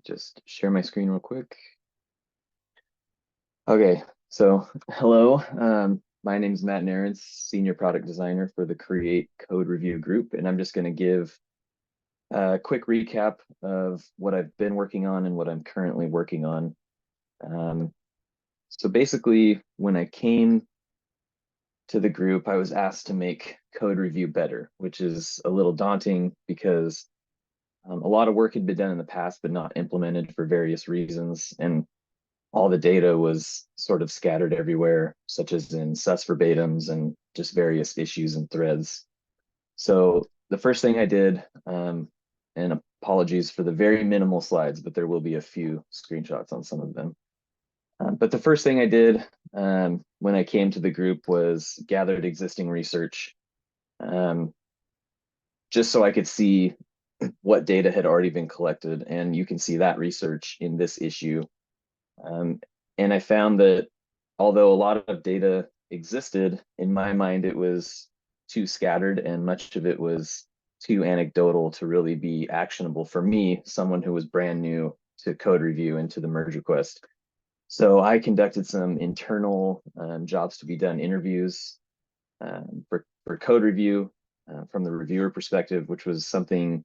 just share my screen real quick. Okay, so hello. My name is Matt Narens, Senior Product Designer for the Create Code Review Group, and I'm just going to give a quick recap of what I've been working on and what I'm currently working on. So basically, when I came to the group, I was asked to make code review better, which is a little daunting because a lot of work had been done in the past, but not implemented for various reasons. And all the data was sort of scattered everywhere, such as in sus verbatims and just various issues and threads. So the first thing I did, and apologies for the very minimal slides, but there will be a few screenshots on some of them. But the first thing I did when I came to the group was gathered existing research, just so I could see what data had already been collected. And you can see that research in this issue. And I found that although a lot of data existed, in my mind, it was too scattered and much of it was too anecdotal to really be actionable for me, someone who was brand new to code review and to the merge request. So I conducted some internal jobs to be done interviews for code review from the reviewer perspective, which was something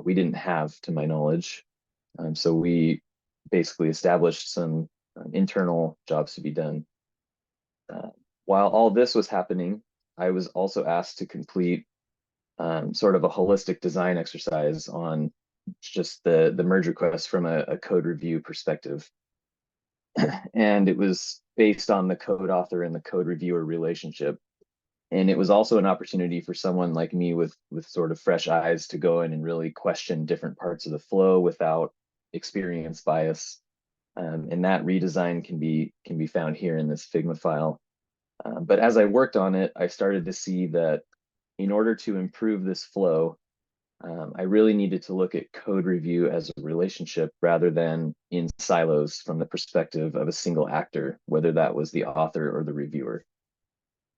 we didn't have to my knowledge. So we basically established some internal jobs to be done. While all this was happening, I was also asked to complete sort of a holistic design exercise on just the merge request from a code review perspective. And it was based on the code author and the code reviewer relationship. And it was also an opportunity for someone like me with sort of fresh eyes to go in and really question different parts of the flow without experience bias. And that redesign can be found here in this Figma file. But as I worked on it, I started to see that in order to improve this flow, I really needed to look at code review as a relationship rather than in silos from the perspective of a single actor, whether that was the author or the reviewer.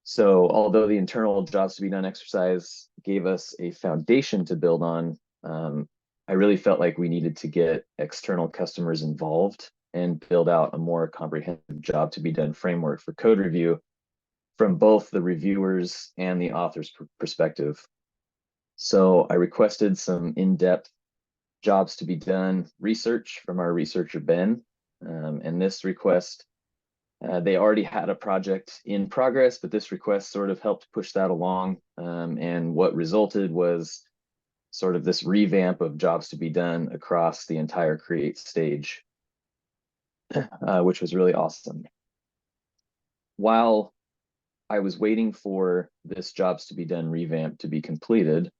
So although the internal jobs to be done exercise gave us a foundation to build on, I really felt like we needed to get external customers involved and build out a more comprehensive job to be done framework for code review from both the reviewers and the author's perspective. So I requested some in-depth jobs to be done research from our researcher, Ben. And this request, they already had a project in progress, but this request sort of helped push that along. And what resulted was sort of this revamp of jobs to be done across the entire create stage, which was really awesome. While I was waiting for this jobs to be done revamp to be completed,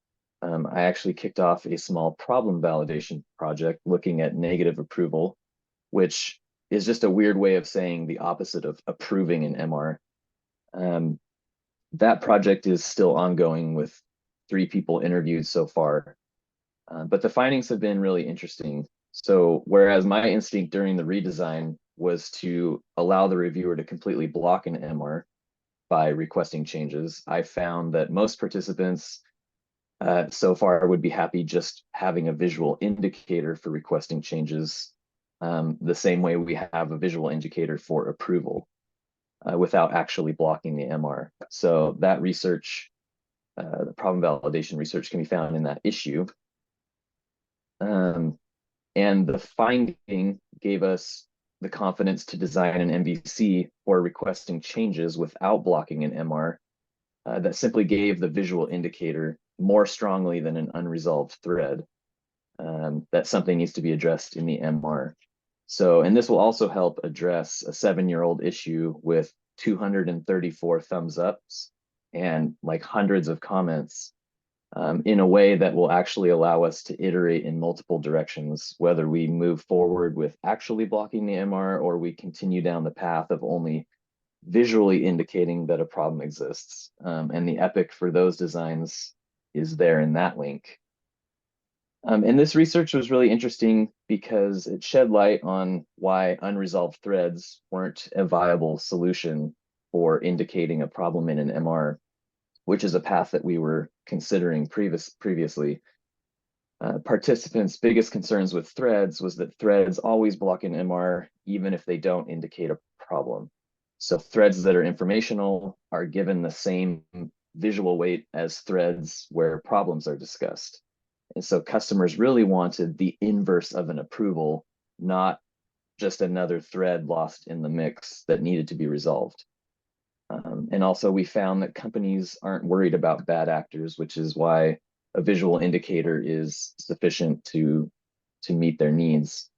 I actually kicked off a small problem validation project looking at negative approval, which is just a weird way of saying the opposite of approving an MR. That project is still ongoing with 3 people interviewed so far, but the findings have been really interesting. So whereas my instinct during the redesign was to allow the reviewer to completely block an MR by requesting changes, I found that most participants so far would be happy just having a visual indicator for requesting changes, the same way we have a visual indicator for approval without actually blocking the MR. So that research, the problem validation research, can be found in that issue. And the finding gave us the confidence to design an MVC for requesting changes without blocking an MR that simply gave the visual indicator more strongly than an unresolved thread. That something needs to be addressed in the MR. So, and this will also help address a 7-year-old issue with 234 thumbs ups and like hundreds of comments in a way that will actually allow us to iterate in multiple directions, whether we move forward with actually blocking the MR or we continue down the path of only visually indicating that a problem exists. And the epic for those designs is there in that link. And this research was really interesting because it shed light on why unresolved threads weren't a viable solution for indicating a problem in an MR, which is a path that we were considering previously. Participants' biggest concerns with threads was that threads always block an MR even if they don't indicate a problem. So threads that are informational are given the same visual weight as threads where problems are discussed. And so customers really wanted the inverse of an approval, not just another thread lost in the mix that needed to be resolved. And also we found that companies aren't worried about bad actors, which is why a visual indicator is sufficient to meet their needs,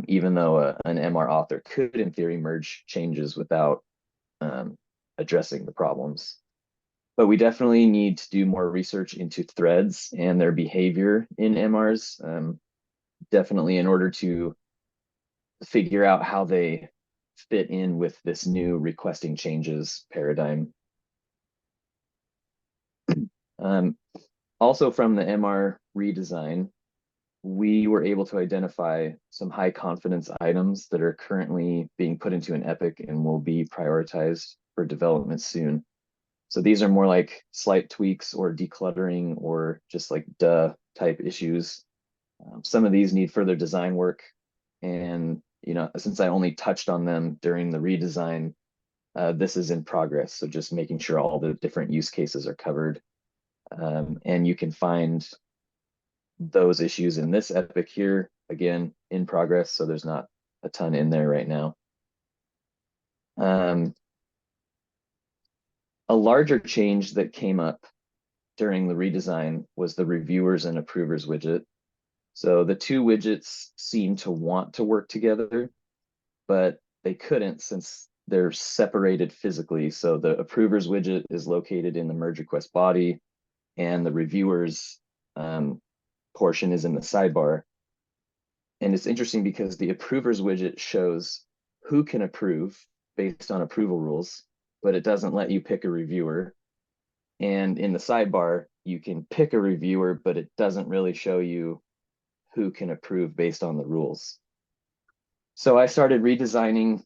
even though an MR author could, in theory, merge changes without addressing the problems. But we definitely need to do more research into threads and their behavior in MRs, definitely in order to figure out how they fit in with this new requesting changes paradigm. Also from the MR redesign, we were able to identify some high confidence items that are currently being put into an epic and will be prioritized for development soon. So these are more like slight tweaks or decluttering or just like duh type issues. Some of these need further design work. And, you know, since I only touched on them during the redesign, this is in progress. So just making sure all the different use cases are covered. And you can find those issues in this epic here, again, in progress. So there's not a ton in there right now. A larger change that came up during the redesign was the reviewers and approvers widget. So the two widgets seem to want to work together, but they couldn't since they're separated physically. So the approvers widget is located in the merge request body, and the reviewers portion is in the sidebar. And it's interesting because the approvers widget shows who can approve based on approval rules, but it doesn't let you pick a reviewer. And in the sidebar, you can pick a reviewer, but it doesn't really show you who can approve based on the rules. So I started redesigning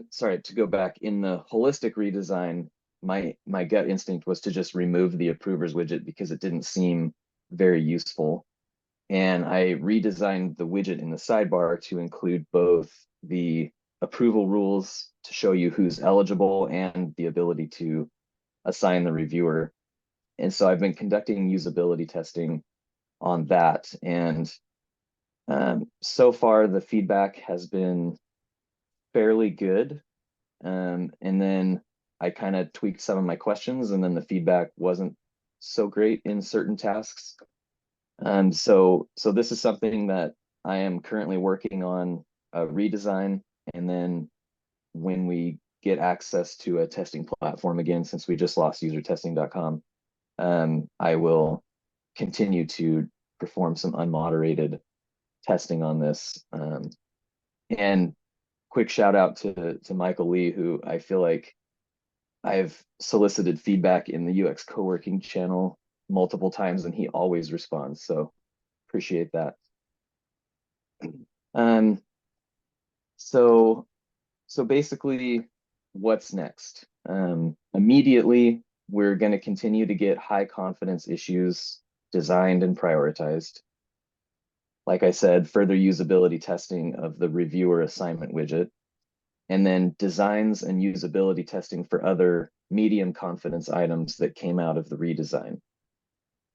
sorry, to go back, in the holistic redesign, my gut instinct was to just remove the approvers widget because it didn't seem very useful. And I redesigned the widget in the sidebar to include both the approval rules to show you who's eligible and the ability to assign the reviewer. And so I've been conducting usability testing on that. And so far, the feedback has been fairly good. And then I kind of tweaked some of my questions, and then the feedback wasn't so great in certain tasks. So this is something that I am currently working on a redesign, and then when we get access to a testing platform again, since we just lost usertesting.com, I will continue to perform some unmoderated testing on this. And quick shout out to Michael Lee, who I feel like I've solicited feedback in the UX co-working channel multiple times and he always responds. So appreciate that. So basically what's next? Immediately, we're going to continue to get high confidence issues designed and prioritized. Like I said, further usability testing of the reviewer assignment widget, and then designs and usability testing for other medium confidence items that came out of the redesign.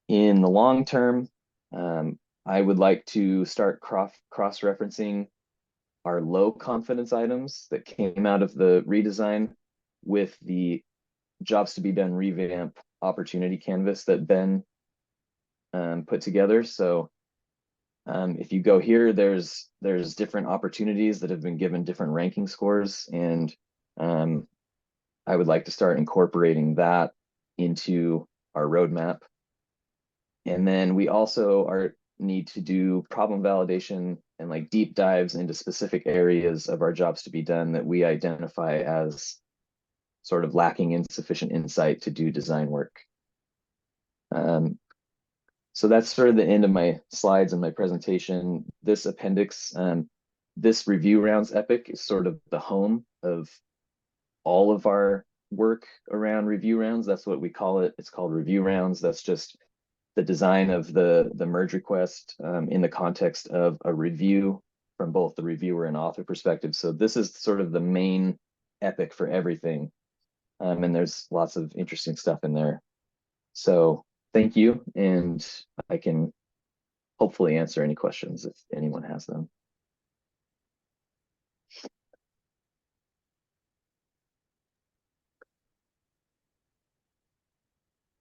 In the long term, I would like to start cross-referencing our low confidence items that came out of the redesign with the jobs to be done revamp opportunity canvas that Ben put together. So if you go here, there's different opportunities that have been given different ranking scores, and I would like to start incorporating that into our roadmap. And then we also need to do problem validation and like deep dives into specific areas of our jobs to be done that we identify as sort of lacking insufficient insight to do design work. So that's sort of the end of my slides and my presentation. This appendix, this review rounds epic is sort of the home of all of our work around review rounds. That's what we call it. It's called review rounds. That's just the design of the merge request in the context of a review from both the reviewer and author perspective. So this is sort of the main epic for everything. And there's lots of interesting stuff in there. So thank you, and I can hopefully answer any questions if anyone has them.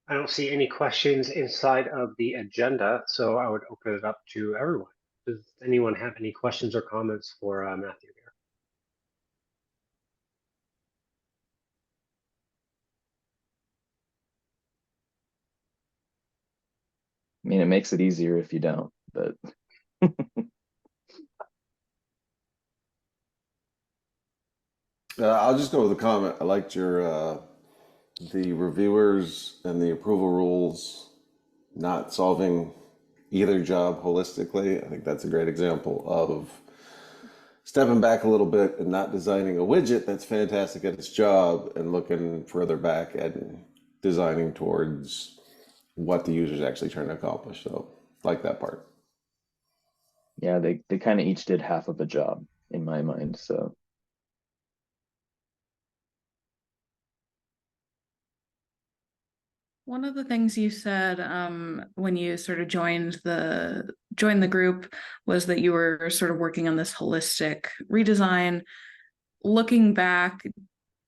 I don't see any questions inside of the agenda, so I would open it up to everyone. Does anyone have any questions or comments for Matthew here? I mean, it makes it easier if you don't, but I'll just go with a comment. I liked your the reviewers and the approval rules not solving either job holistically. I think that's a great example of stepping back a little bit and not designing a widget that's fantastic at its job and looking further back and designing towards what the user's actually trying to accomplish. So like that part. yeah, they kind of each did half of a job in my mind. So one of the things you said when you sort of joined the group was that you were sort of working on this holistic redesign. Looking back,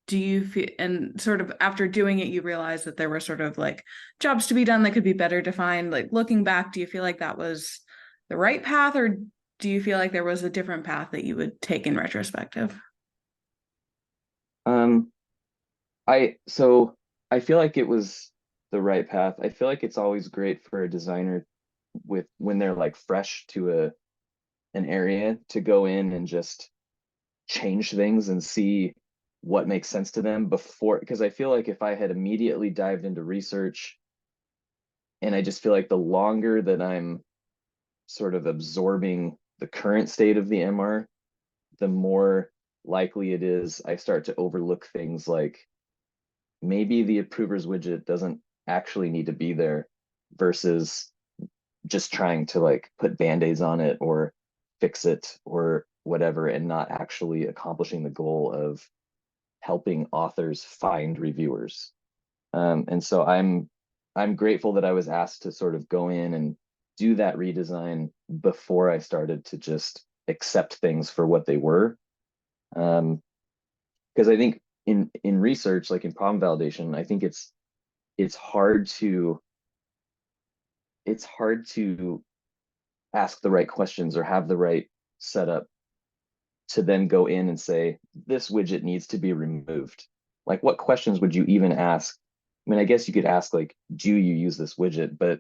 do you feel, and sort of after doing it, you realized that there were sort of like jobs to be done that could be better defined? Like looking back, do you feel like that was the right path, or do you feel like there was a different path that you would take in retrospective? so I feel like it was the right path. I feel like it's always great for a designer when they're like fresh to an area to go in and just change things and see what makes sense to them before, because I feel like if I had immediately dived into research, and I just feel like the longer that I'm sort of absorbing the current state of the MR, the more likely it is I start to overlook things like maybe the approvers widget doesn't actually need to be there versus just trying to like put band-aids on it or fix it or whatever and not actually accomplishing the goal of helping authors find reviewers. And so I'm grateful that I was asked to sort of go in and do that redesign before I started to just accept things for what they were. Because I think in research, like in problem validation, I think it's hard to ask the right questions or have the right setup to then go in and say, this widget needs to be removed. Like, what questions would you even ask? I mean, I guess you could ask, like, do you use this widget? But,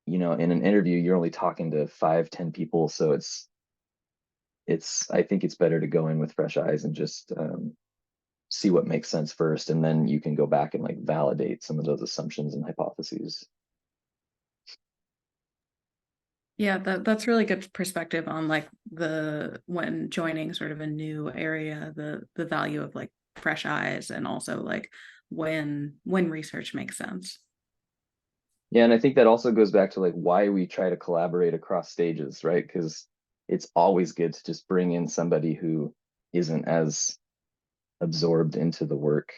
you know, in an interview, you're only talking to 5, 10 people. So I think it's better to go in with fresh eyes and just see what makes sense first. And then you can go back and like validate some of those assumptions and hypotheses. Yeah, that's really good perspective on like when joining sort of a new area, the value of like fresh eyes, and also like when research makes sense. Yeah, and I think that also goes back to like why we try to collaborate across stages, right? Because it's always good to just bring in somebody who isn't as absorbed into the work.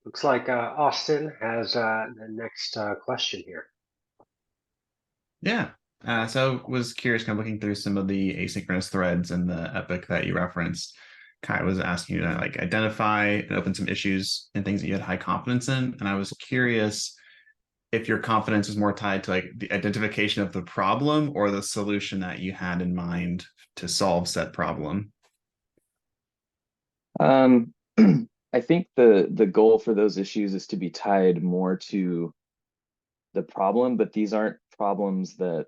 Looks like Austin has the next question here. Yeah. So was curious, kind of looking through some of the asynchronous threads in the epic that you referenced. Kai was asking you to like identify and open some issues and things that you had high confidence in. And I was curious if your confidence was more tied to like the identification of the problem or the solution that you had in mind to solve said problem. I think the goal for those issues is to be tied more to the problem, but these aren't problems that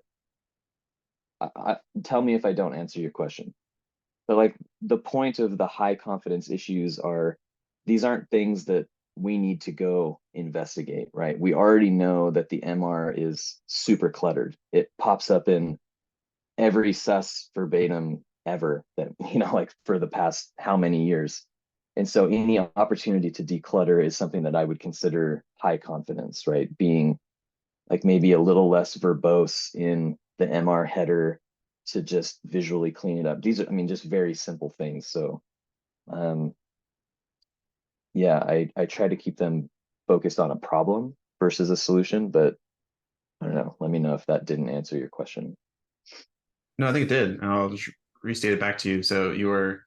tell me if I don't answer your question. But like the point of the high confidence issues are these aren't things that we need to go investigate, right? We already know that the MR is super cluttered. It pops up in every sus verbatim ever that, like for the past how many years. And so any opportunity to declutter is something that I would consider high confidence, right? Being like maybe a little less verbose in the MR header to just visually clean it up. These are, I mean, just very simple things. So yeah, I try to keep them focused on a problem versus a solution, but I don't know. Let me know if that didn't answer your question. No, I think it did. And I'll just restate it back to you. So you were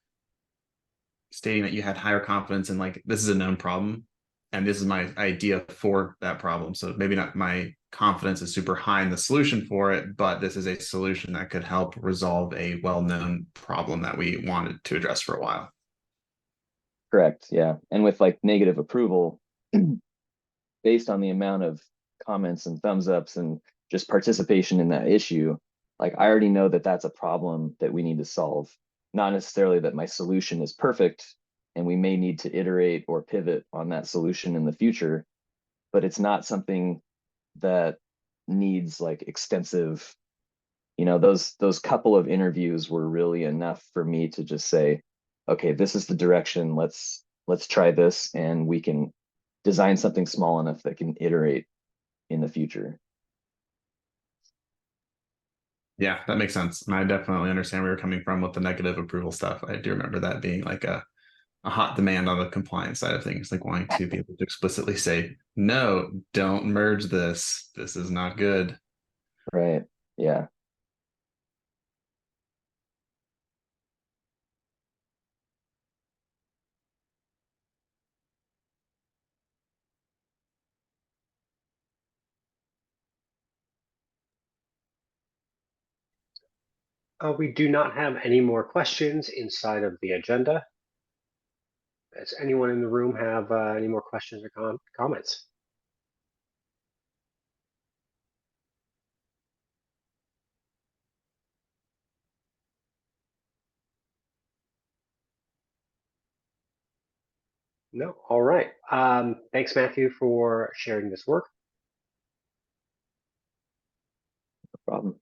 stating that you had higher confidence in like this is a known problem and this is my idea for that problem. So maybe not my confidence is super high in the solution for it, but this is a solution that could help resolve a well-known problem that we wanted to address for a while. Correct. Yeah. And with like negative approval, based on the amount of comments and thumbs ups and just participation in that issue, like I already know that that's a problem that we need to solve. Not necessarily that my solution is perfect and we may need to iterate or pivot on that solution in the future, but it's not something that needs like extensive, those couple of interviews were really enough for me to just say, okay, this is the direction. Let's try this, and we can design something small enough that can iterate in the future. Yeah, that makes sense. And I definitely understand where you're coming from with the negative approval stuff. I do remember that being like a hot demand on the compliance side of things, like wanting to be able to explicitly say, no, don't merge this. This is not good. Right. Yeah. We do not have any more questions inside of the agenda. Does anyone in the room have any more questions or comments? No? All right. Thanks, Matthew, for sharing this work. No problem.